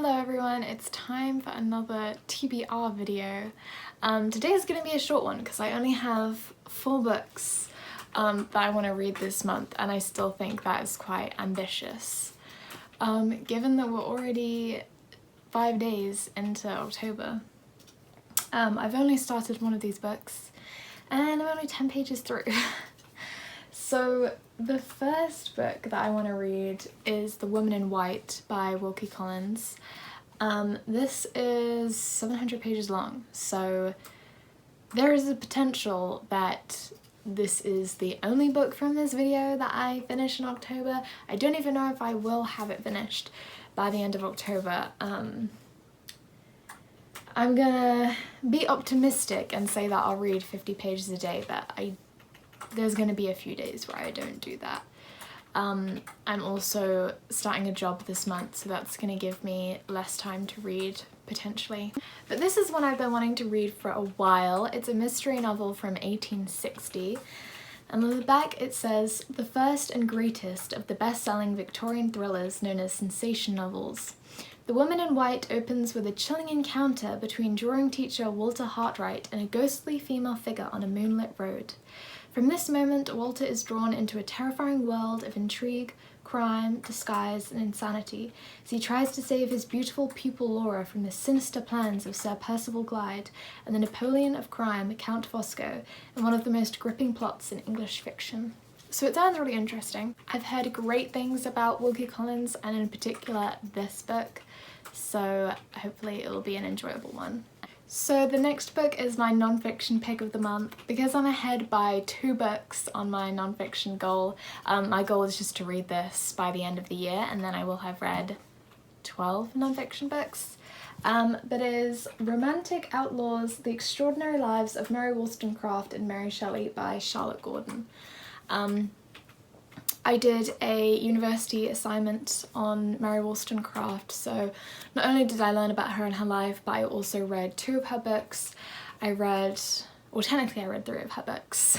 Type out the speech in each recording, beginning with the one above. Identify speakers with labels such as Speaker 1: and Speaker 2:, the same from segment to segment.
Speaker 1: Hello everyone, it's time for another TBR video. Today is going to be a short one because I only have 4 books that I want to read this month, and I still think that is quite ambitious. Given that we're already 5 days into October, I've only started one of these books and I'm only 10 pages through. So the first book that I want to read is The Woman in White by Wilkie. This is 700 pages long, so there is a potential that this is the only book from this video that I finish in October. I don't even know if I will have it finished by the end of October. I'm gonna be optimistic and say that I'll read 50 pages a day, but there's gonna be a few days where I don't do that. I'm also starting a job this month, so that's gonna give me less time to read, potentially. But this is one I've been wanting to read for a while. It's a mystery novel from 1860, and on the back it says, "The first and greatest of the best-selling Victorian thrillers known as sensation novels. The Woman in White opens with a chilling encounter between drawing teacher Walter Hartright and a ghostly female figure on a moonlit road. From this moment, Walter is drawn into a terrifying world of intrigue, crime, disguise, and insanity as he tries to save his beautiful pupil Laura from the sinister plans of Sir Percival Glyde and the Napoleon of crime, Count Fosco, in one of the most gripping plots in English fiction." So it sounds really interesting. I've heard great things about Wilkie Collins, and in particular this book, so hopefully it'll be an enjoyable one. So the next book is my non-fiction pick of the month. Because I'm ahead by 2 books on my non-fiction goal, my goal is just to read this by the end of the year, and then I will have read 12 non-fiction books. That is Romantic Outlaws, The Extraordinary Lives of Mary Wollstonecraft and Mary Shelley by Charlotte Gordon. I did a university assignment on Mary Wollstonecraft, so not only did I learn about her and her life, but I also read 2 of her books. Technically I read 3 of her books,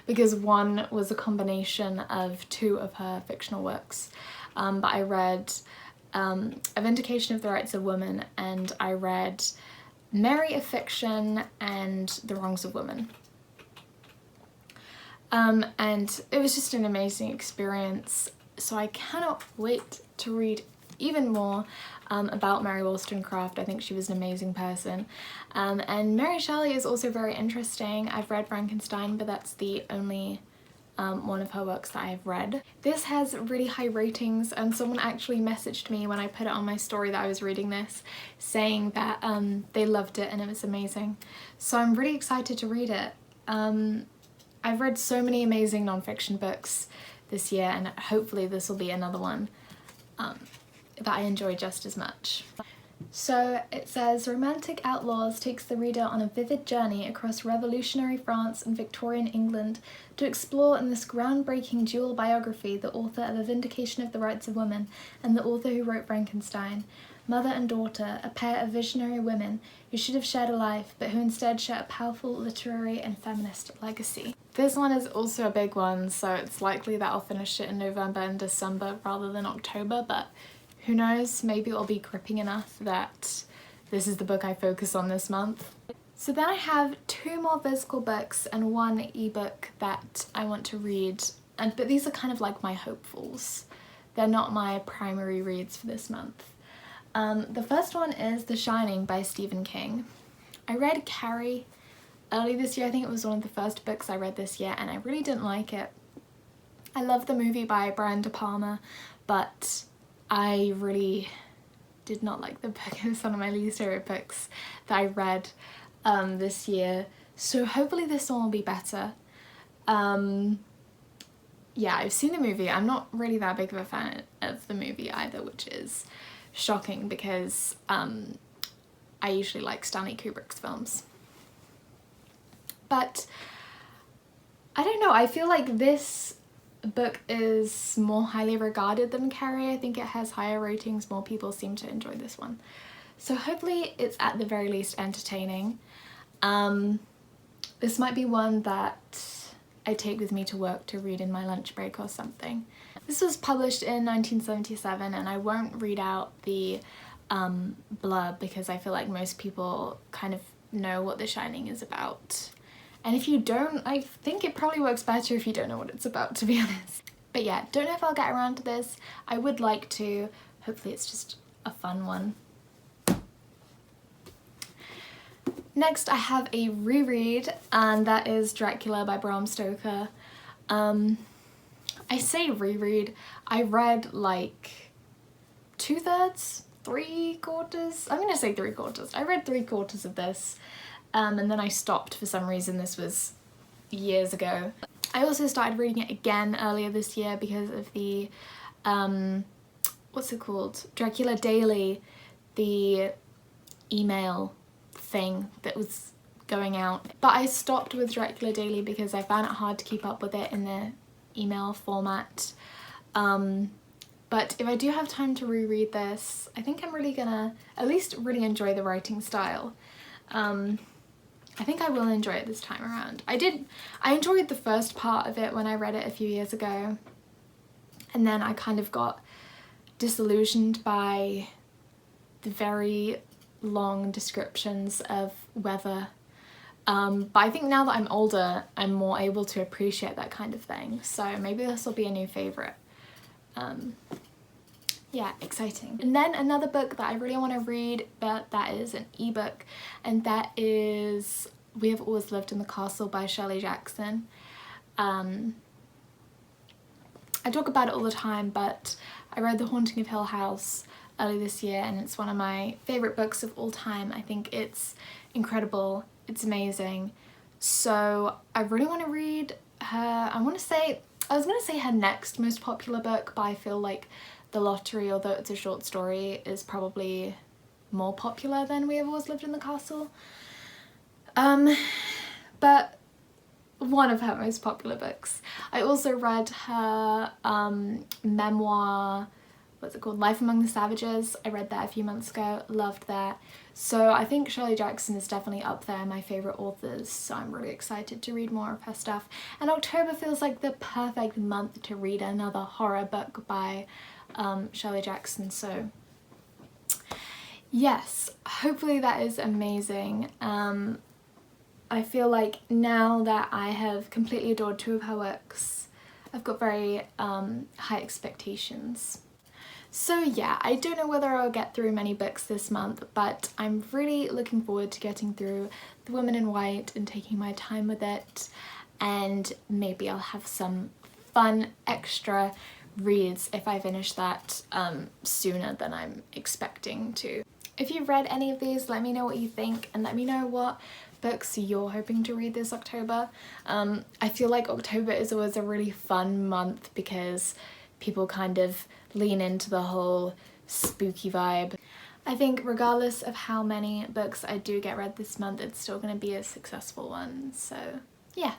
Speaker 1: because one was a combination of 2 of her fictional works. But I read A Vindication of the Rights of Women, and I read Mary of Fiction and The Wrongs of Women. And it was just an amazing experience, so I cannot wait to read even more about Mary Wollstonecraft. I think she was an amazing person. And Mary Shelley is also very interesting. I've read Frankenstein, but that's the only one of her works that I have read. This has really high ratings, and someone actually messaged me when I put it on my story that I was reading this, saying that they loved it and it was amazing. So I'm really excited to read it. I've read so many amazing non-fiction books this year, and hopefully this will be another one that I enjoy just as much. So it says, Romantic Outlaws takes the reader on a vivid journey across revolutionary France and Victorian England to explore in this groundbreaking dual biography the author of A Vindication of the Rights of Women and the author who wrote Frankenstein. Mother and daughter, a pair of visionary women who should have shared a life, but who instead share a powerful literary and feminist legacy. This one is also a big one, so it's likely that I'll finish it in November and December rather than October, but who knows, maybe it'll be gripping enough that this is the book I focus on this month. So then I have 2 more physical books and 1 ebook that I want to read, but these are kind of like my hopefuls. They're not my primary reads for this month. The first one is The Shining by Stephen King. I read Carrie early this year. I think it was one of the first books I read this year, and I really didn't like it. I love the movie by Brian De Palma, but I really did not like the book. It was one of my least favorite books that I read this year, so hopefully this one will be better. Yeah, I've seen the movie. I'm not really that big of a fan of the movie either, which is shocking because I usually like Stanley Kubrick's films. But I don't know, I feel like this book is more highly regarded than Carrie. I think it has higher ratings, more people seem to enjoy this one. So hopefully it's at the very least entertaining. This might be one that I take with me to work to read in my lunch break or something. This was published in 1977, and I won't read out the blurb because I feel like most people kind of know what The Shining is about. And if you don't, I think it probably works better if you don't know what it's about, to be honest. But yeah, don't know if I'll get around to this. I would like to. Hopefully it's just a fun one. Next I have a reread, and that is Dracula by Braumstoker. I say reread, I read like 2/3, 3/4, I'm gonna say 3/4. I read 3/4 of this, and then I stopped for some reason. This was years ago. I also started reading it again earlier this year because of the, what's it called? Dracula Daily, the email thing that was going out. But I stopped with Dracula Daily because I found it hard to keep up with it in the email format. But if I do have time to reread this, I think I'm really gonna at least really enjoy the writing style. I think I will enjoy it this time around. I enjoyed the first part of it when I read it a few years ago, and then I kind of got disillusioned by the very long descriptions of weather. But I think now that I'm older, I'm more able to appreciate that kind of thing. So maybe this will be a new favourite. Yeah, exciting. And then another book that I really want to read, but that is an ebook, and that is We Have Always Lived in the Castle by Shelley Jackson. I talk about it all the time, but I read The Haunting of Hill House early this year, and it's one of my favourite books of all time. I think it's incredible, it's amazing. So I really want to read her, I was going to say her next most popular book, but I feel like The Lottery, although it's a short story, is probably more popular than We Have Always Lived in the Castle. But one of her most popular books. I also read her memoir, what's it called, Life Among the Savages. I read that a few months ago, loved that. So I think Shelley Jackson is definitely up there, my favourite authors, so I'm really excited to read more of her stuff. And October feels like the perfect month to read another horror book by Shelley Jackson, so yes, hopefully that is amazing. I feel like now that I have completely adored 2 of her works, I've got very high expectations. So yeah, I don't know whether I'll get through many books this month, but I'm really looking forward to getting through The Woman in White and taking my time with it, and maybe I'll have some fun extra reads if I finish that sooner than I'm expecting to. If you've read any of these, let me know what you think, and let me know what books you're hoping to read this October. I feel like October is always a really fun month because people kind of lean into the whole spooky vibe. I think regardless of how many books I do get read this month, it's still going to be a successful one, so yeah.